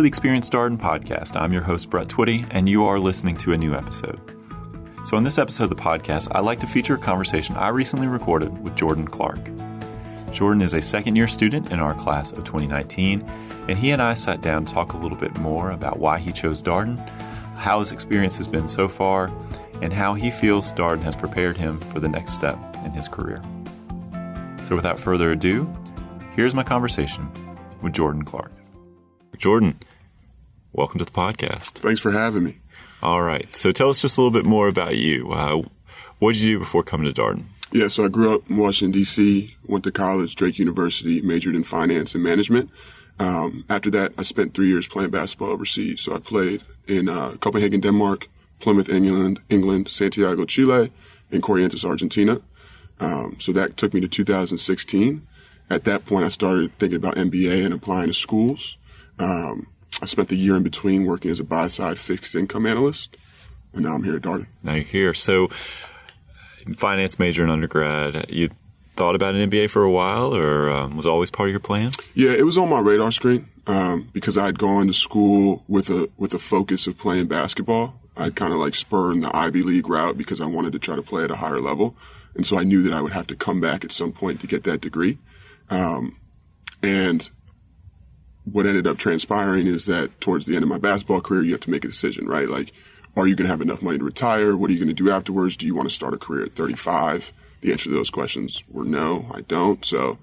to the Experience Darden podcast. I'm your host, Brett Twitty, and you are listening to a new episode. So in this episode of the podcast, I like to feature a conversation I recently recorded with Jordan Clarke. Jordan is a second-year student in our class of 2019, and he and I sat down to talk a little bit more about why he chose Darden, how his experience has been so far, and how he feels Darden has prepared him for the next step in his career. So without further ado, here's my conversation with Jordan Clarke. Jordan, welcome to the podcast. Thanks for having me. All right. So tell us just a little bit more about you. What did you do before coming to Darden? Yeah, so I grew up in Washington, D.C., went to college, Drake University, majored in finance and management. After that, I spent 3 years playing basketball overseas. So I played in Copenhagen, Denmark, Plymouth, England, Santiago, Chile, and Corrientes, Argentina. So that took me to 2016. At that point, I started thinking about MBA and applying to schools. I spent the year in between working as a buy-side fixed income analyst, and now I'm here at Darden. Now you're here. So finance major in undergrad, you thought about an MBA for a while, or was it always part of your plan? Yeah, it was on my radar screen because I had gone to school with a focus of playing basketball. I'd kind of like spurned the Ivy League route because I wanted to try to play at a higher level. And so I knew that I would have to come back at some point to get that degree. And what ended up transpiring is that towards the end of my basketball career, you have to make a decision, right? Like, are you going to have enough money to retire? What are you going to do afterwards? Do you want to start a career at 35? The answer to those questions were no, I don't. So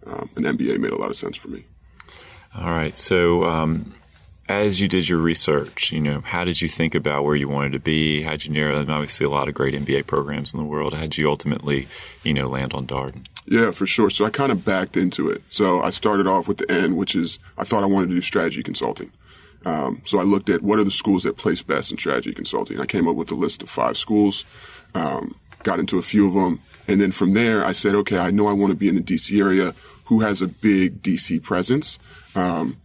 an MBA made a lot of sense for me. All right. So as you did your research, how did you think about where you wanted to be? How'd you narrow that? Obviously, a lot of great MBA programs in the world. How'd you ultimately, land on Darden? Yeah, for sure. So I kind of backed into it. So I started off with the end, which is I thought I wanted to do strategy consulting. So I looked at what are the schools that place best in strategy consulting. I came up with a list of 5 schools, got into a few of them. And then from there, I said, okay, I know I want to be in the D.C. area. Who has a big D.C. presence? And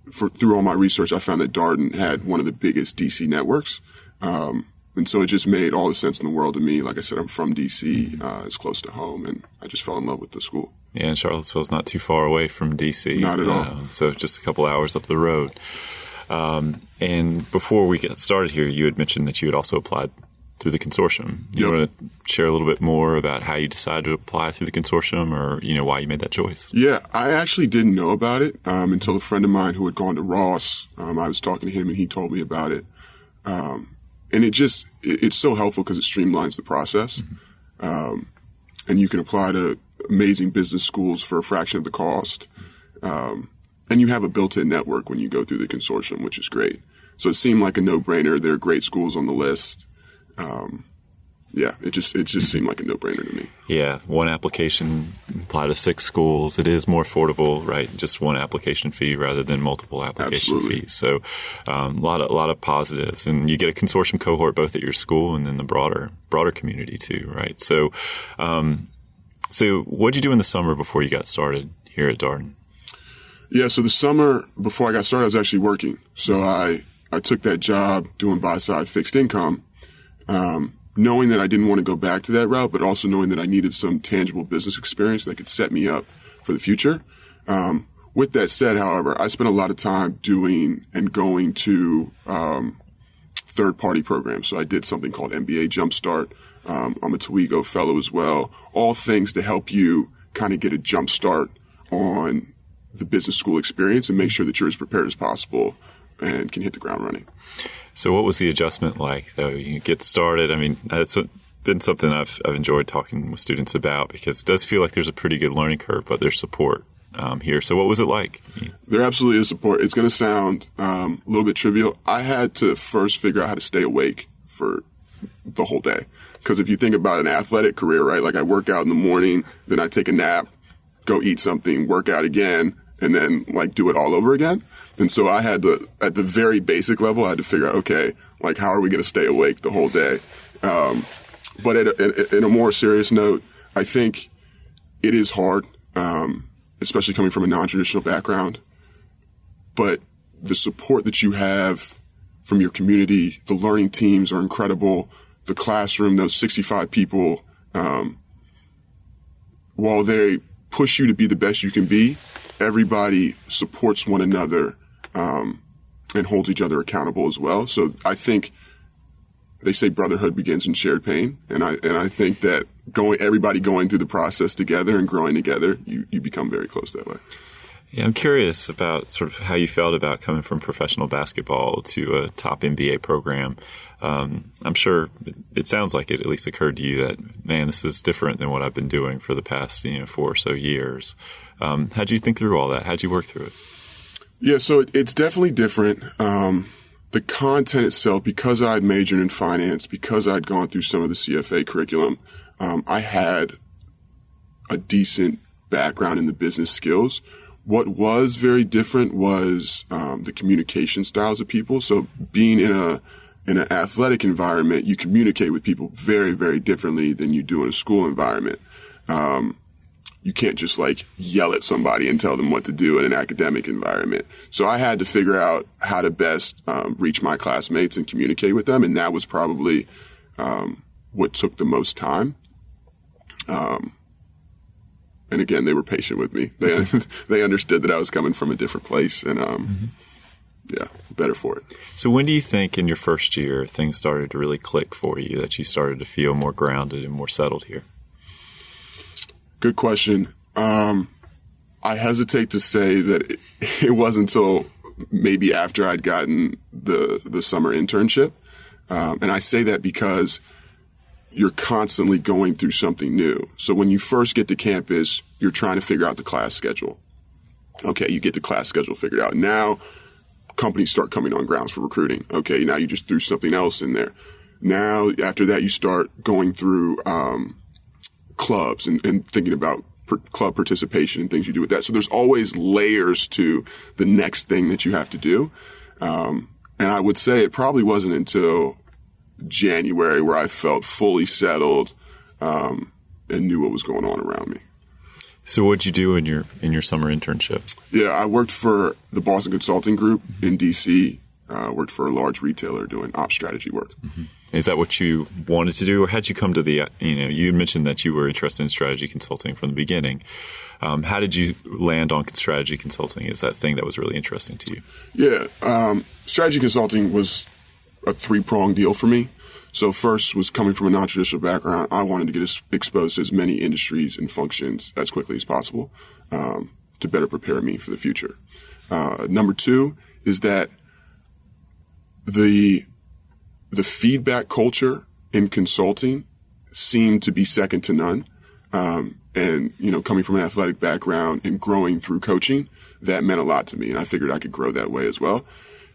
through all my research, I found that Darden had one of the biggest D.C. networks. And so it just made all the sense in the world to me. Like I said, I'm from D.C., it's close to home, and I just fell in love with the school. Yeah, and Charlottesville's not too far away from D.C. Not at all. So just a couple hours up the road. And before we get started here, you had mentioned that you had also applied through the Consortium. You want to share a little bit more about how you decided to apply through the Consortium or, why you made that choice? Yeah, I actually didn't know about it until a friend of mine who had gone to Ross, I was talking to him and he told me about it. And it's so helpful because it streamlines the process. Mm-hmm. And you can apply to amazing business schools for a fraction of the cost. And you have a built-in network when you go through the Consortium, which is great. So it seemed like a no-brainer. There are great schools on the list. It just seemed like a no-brainer to me. Yeah, one application apply to 6 schools. It is more affordable, right? Just one application fee rather than multiple application fees. So a lot of positives, and you get a consortium cohort both at your school and then the broader community too, right? So, so what did you do in the summer before you got started here at Darden? Yeah, so the summer before I got started, I was actually working. So I took that job doing buy-side fixed income. Knowing that I didn't want to go back to that route, but also knowing that I needed some tangible business experience that could set me up for the future. With that said, however, I spent a lot of time doing and going to third-party programs. So I did something called MBA Jumpstart. I'm a TWIGO fellow as well. All things to help you kind of get a jump start on the business school experience and make sure that you're as prepared as possible and can hit the ground running. So what was the adjustment like, though? You get started. I mean, that's been something I've enjoyed talking with students about because it does feel like there's a pretty good learning curve, but there's support here. So what was it like? There absolutely is support. It's going to sound a little bit trivial. I had to first figure out how to stay awake for the whole day. Because if you think about an athletic career, right, like I work out in the morning, then I take a nap, go eat something, work out again, and then like do it all over again. And so I had to, at the very basic level, I had to figure out, okay, like how are we going to stay awake the whole day? But in a more serious note, I think it is hard, especially coming from a non-traditional background. But the support that you have from your community, the learning teams are incredible. The classroom, those 65 people, while they push you to be the best you can be, everybody supports one another and holds each other accountable as well. So I think they say brotherhood begins in shared pain. And I think that everybody going through the process together and growing together, you become very close that way. Yeah, I'm curious about sort of how you felt about coming from professional basketball to a top NBA program. I'm sure it sounds like it at least occurred to you that, man, this is different than what I've been doing for the past 4 or so years. How'd you think through all that? How'd you work through it? Yeah, so it's definitely different. The content itself, because I'd majored in finance, because I'd gone through some of the CFA curriculum, I had a decent background in the business skills. What was very different was the communication styles of people. So being in an athletic environment, you communicate with people very, very differently than you do in a school environment. You can't just yell at somebody and tell them what to do in an academic environment. So I had to figure out how to best reach my classmates and communicate with them, and that was probably what took the most time. And again, they were patient with me. They understood that I was coming from a different place, and better for it. So when do you think in your first year things started to really click for you, that you started to feel more grounded and more settled here? Good question. I hesitate to say that it wasn't until maybe after I'd gotten the summer internship. And I say that because you're constantly going through something new. So when you first get to campus, you're trying to figure out the class schedule. Okay, you get the class schedule figured out. Now companies start coming on grounds for recruiting. Okay, now you just threw something else in there. Now, after that, you start going through clubs and thinking about club participation and things you do with that. So there's always layers to the next thing that you have to do. And I would say it probably wasn't until January where I felt fully settled and knew what was going on around me. So what'd you do in your summer internship? Yeah, I worked for the Boston Consulting Group in D.C. Worked for a large retailer doing ops strategy work. Mm-hmm. Is that what you wanted to do, or how'd you come to the, you mentioned that you were interested in strategy consulting from the beginning. How did you land on strategy consulting? Is that thing that was really interesting to you? Yeah, strategy consulting was a 3-pronged deal for me. So first was coming from a non-traditional background. I wanted to get exposed to as many industries and functions as quickly as possible to better prepare me for the future. Number 2 is that the feedback culture in consulting seemed to be second to none. And, coming from an athletic background and growing through coaching, that meant a lot to me. And I figured I could grow that way as well.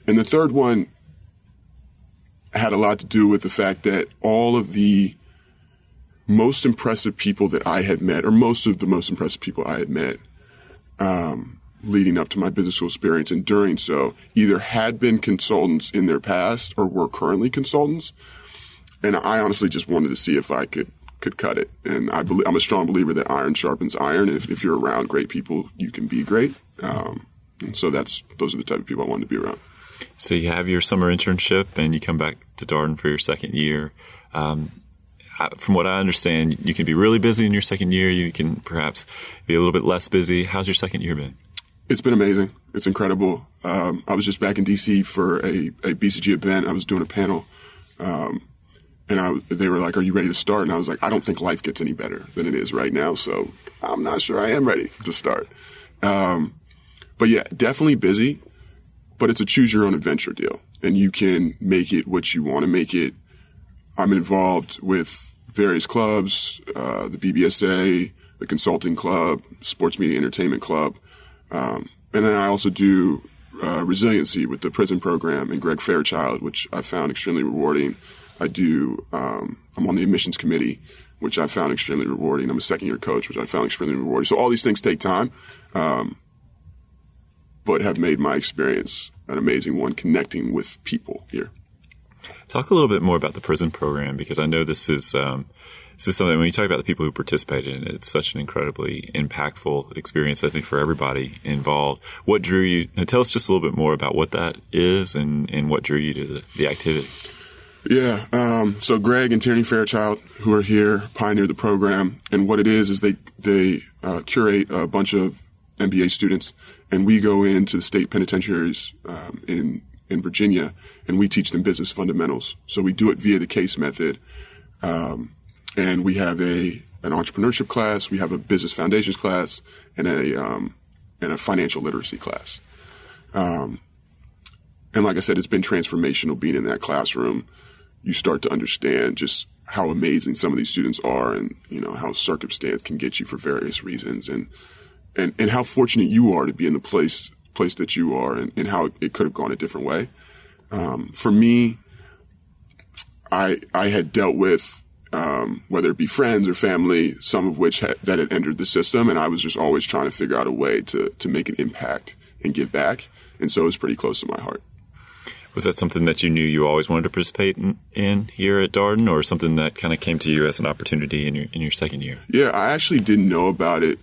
And the third one had a lot to do with the fact that all of the most impressive people that I had met, or most of the most impressive people I had met, leading up to my business school experience and during so, either had been consultants in their past or were currently consultants. And I honestly just wanted to see if I could cut it. And I'm a strong believer that iron sharpens iron. If you're around great people, you can be great. And so those are the type of people I wanted to be around. So you have your summer internship and you come back to Darden for your second year. From what I understand, you can be really busy in your second year. You can perhaps be a little bit less busy. How's your second year been? It's been amazing. It's incredible. I was just back in D.C. for a BCG event. I was doing a panel. And they were like, "Are you ready to start?" And I was like, "I don't think life gets any better than it is right now. So I'm not sure I am ready to start." But yeah, definitely busy. But it's a choose your own adventure deal, and you can make it what you want to make it. I'm involved with various clubs, the BBSA, the Consulting Club, Sports Media Entertainment Club. And then I also do resiliency with the prison program and Greg Fairchild, which I found extremely rewarding. I'm on the admissions committee, which I found extremely rewarding. I'm a second-year coach, which I found extremely rewarding. So all these things take time, but have made my experience an amazing one connecting with people here. Talk a little bit more about the prison program, because I know this is something, when you talk about the people who participated in it, it's such an incredibly impactful experience, I think, for everybody involved. What drew you? Tell us just a little bit more about what that is and what drew you to the activity. Yeah. So Greg and Tierney Fairchild, who are here, pioneered the program. And what it is they curate a bunch of MBA students, and we go into the state penitentiaries in Virginia, and we teach them business fundamentals. So we do it via the case method, and we have an entrepreneurship class, we have a business foundations class, and a financial literacy class. And like I said, it's been transformational being in that classroom. You start to understand just how amazing some of these students are, and how circumstance can get you for various reasons, and how fortunate you are to be in the place that you are, and how it could have gone a different way. For me, I had dealt with whether it be friends or family, some of which that had entered the system, and I was just always trying to figure out a way to make an impact and give back, and so it was pretty close to my heart. Was that something that you knew you always wanted to participate in here at Darden, or something that kind of came to you as an opportunity in your second year? Yeah, I actually didn't know about it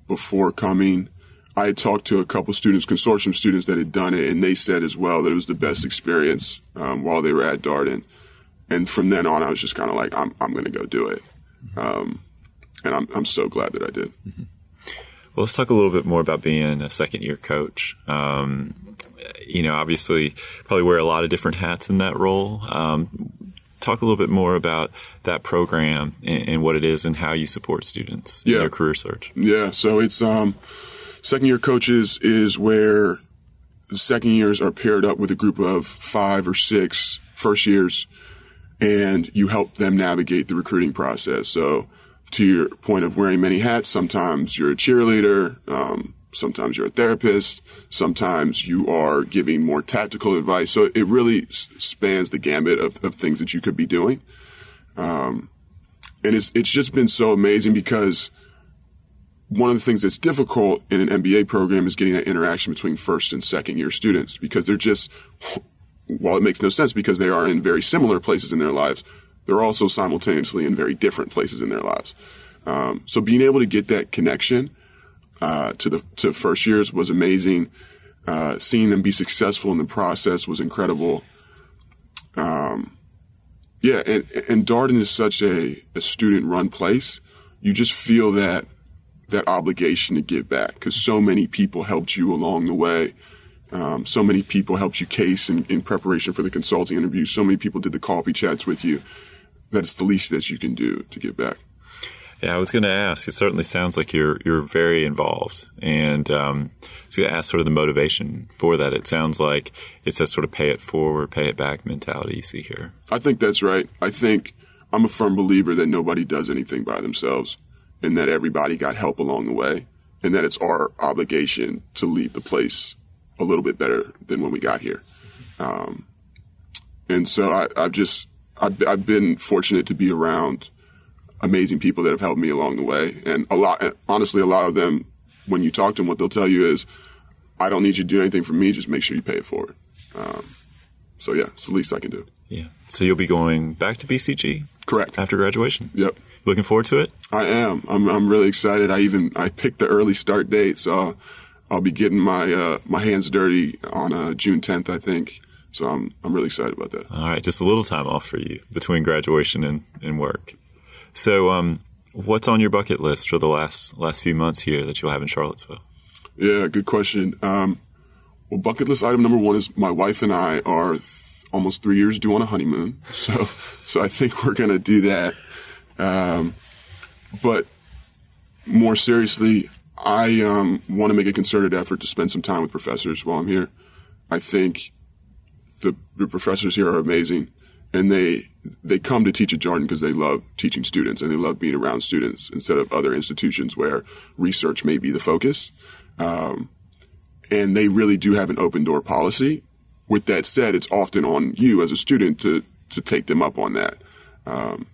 before coming. I had talked to a couple students, Consortium students that had done it, and they said as well that it was the best experience while they were at Darden. And from then on, I was just kind of like, I'm going to go do it. And I'm so glad that I did. Mm-hmm. Well, let's talk a little bit more about being a second-year coach. Obviously, probably wear a lot of different hats in that role. Talk a little bit more about that program and what it is and how you support students in their career search. Yeah, so it's second-year coaches is where the second years are paired up with a group of 5 or 6 first years, and you help them navigate the recruiting process. So to your point of wearing many hats, sometimes you're a cheerleader, sometimes you're a therapist, sometimes you are giving more tactical advice. So it really spans the gambit of things that you could be doing. And it's just been so amazing, because one of the things that's difficult in an MBA program is getting that interaction between first and second year students, because they're just, while it makes no sense because they are in very similar places in their lives, they're also simultaneously in very different places in their lives. So being able to get that connection to first years was amazing. Seeing them be successful in the process was incredible. And Darden is such a student-run place. You just feel that obligation to give back, because so many people helped you along the way. So many people helped you case in preparation for the consulting interview. So many people did the coffee chats with you. That it's the least that you can do to give back. Yeah, I was going to ask. It certainly sounds like you're very involved, and I was going to ask sort of the motivation for that. It sounds like it's a sort of pay it forward, pay it back mentality you see here. I think that's right. I think I'm a firm believer that nobody does anything by themselves, and that everybody got help along the way, and that it's our obligation to leave the place a little bit better than when we got here. And so I've been fortunate to be around amazing people that have helped me along the way. And honestly, a lot of them, when you talk to them, what they'll tell you is, I don't need you to do anything for me. Just make sure you pay it forward. So yeah, it's the least I can do. Yeah. So you'll be going back to BCG? Correct. After graduation? Yep. Looking forward to it? I am. I'm really excited. I picked the early start date, so I'll be getting my hands dirty on June 10th, I think. So I'm really excited about that. All right. Just a little time off for you between graduation and work. So what's on your bucket list for the last few months here that you'll have in Charlottesville? Yeah, good question. Well, bucket list item number 1 is my wife and I are almost 3 years due on a honeymoon. So I think we're going to do that. But more seriously, I want to make a concerted effort to spend some time with professors while I'm here. I think the professors here are amazing, and they come to teach at Darden because they love teaching students and they love being around students instead of other institutions where research may be the focus. And they really do have an open door policy. With that said, it's often on you as a student to take them up on that.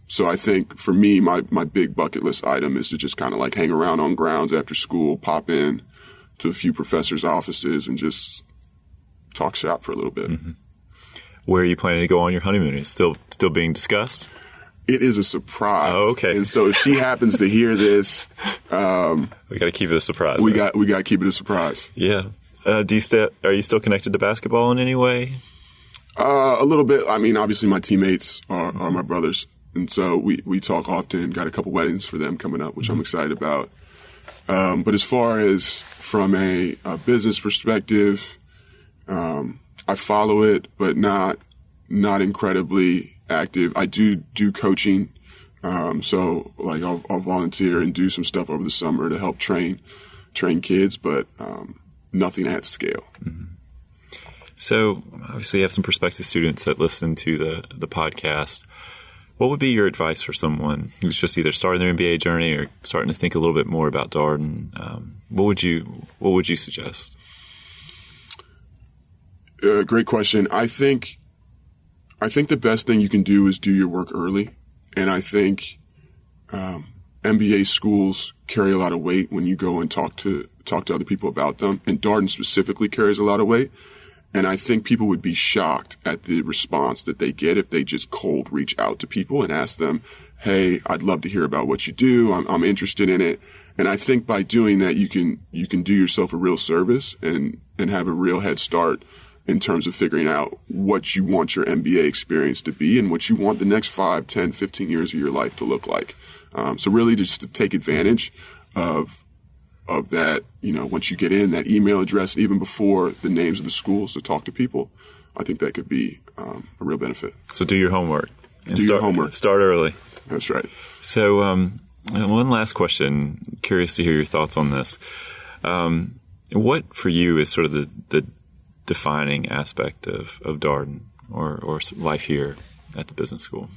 So I think for me, my big bucket list item is to just kind of like hang around on grounds after school, pop in to a few professors' offices and just talk shop for a little bit. Mm-hmm. Where are you planning to go on your honeymoon? Is it still being discussed? It is a surprise. Oh, okay. And so if she happens to hear this, we got to keep it a surprise. We got to keep it a surprise. Yeah. Are you still connected to basketball in any way? A little bit. I mean, obviously my teammates are my brothers. And so we talk often, got a couple weddings for them coming up, which I'm excited about. But as far as from a business perspective, I follow it, but not incredibly active. I do coaching. So like I'll volunteer and do some stuff over the summer to help train kids, but nothing at scale. Mm-hmm. So obviously you have some prospective students that listen to the podcast. What would be your advice for someone who's just either starting their MBA journey or starting to think a little bit more about Darden? What would you suggest? Great question. I think the best thing you can do is do your work early. And I think MBA schools carry a lot of weight when you go and talk to other people about them. And Darden specifically carries a lot of weight. And I think people would be shocked at the response that they get if they just cold reach out to people and ask them, hey, I'd love to hear about what you do. I'm interested in it. And I think by doing that, you can do yourself a real service and have a real head start in terms of figuring out what you want your MBA experience to be and what you want the next 5, 10, 15 years of your life to look like. So really just to take advantage of that, once you get in that email address, even before the names of the schools to talk to people, I think that could be a real benefit. So do your homework. Your homework. Start early. That's right. So one last question. Curious to hear your thoughts on this. What for you is sort of the defining aspect of Darden or life here at the business school?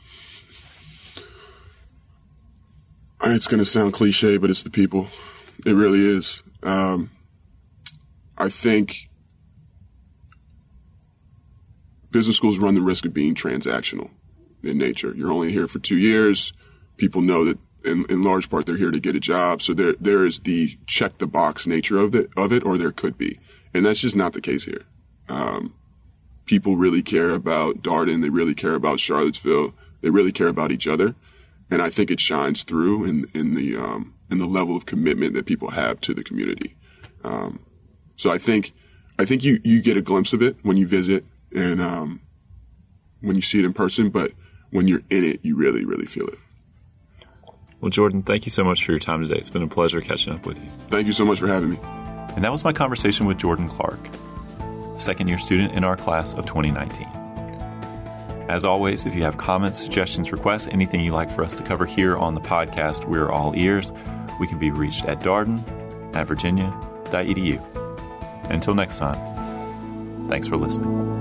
It's going to sound cliche, but it's the people. It really is. I think business schools run the risk of being transactional in nature. You're only here for 2 years. People know that in large part they're here to get a job. So there is the check the box nature of it, or there could be. And that's just not the case here. People really care about Darden. They really care about Charlottesville. They really care about each other. And I think it shines through in the level of commitment that people have to the community. So I think you get a glimpse of it when you visit and when you see it in person, but when you're in it, you really, really feel it. Well, Jordan, thank you so much for your time today. It's been a pleasure catching up with you. Thank you so much for having me. And that was my conversation with Jordan Clarke, a second-year student in our class of 2019. As always, if you have comments, suggestions, requests, anything you'd like for us to cover here on the podcast, we're all ears. We can be reached at darden@virginia.edu. Until next time, thanks for listening.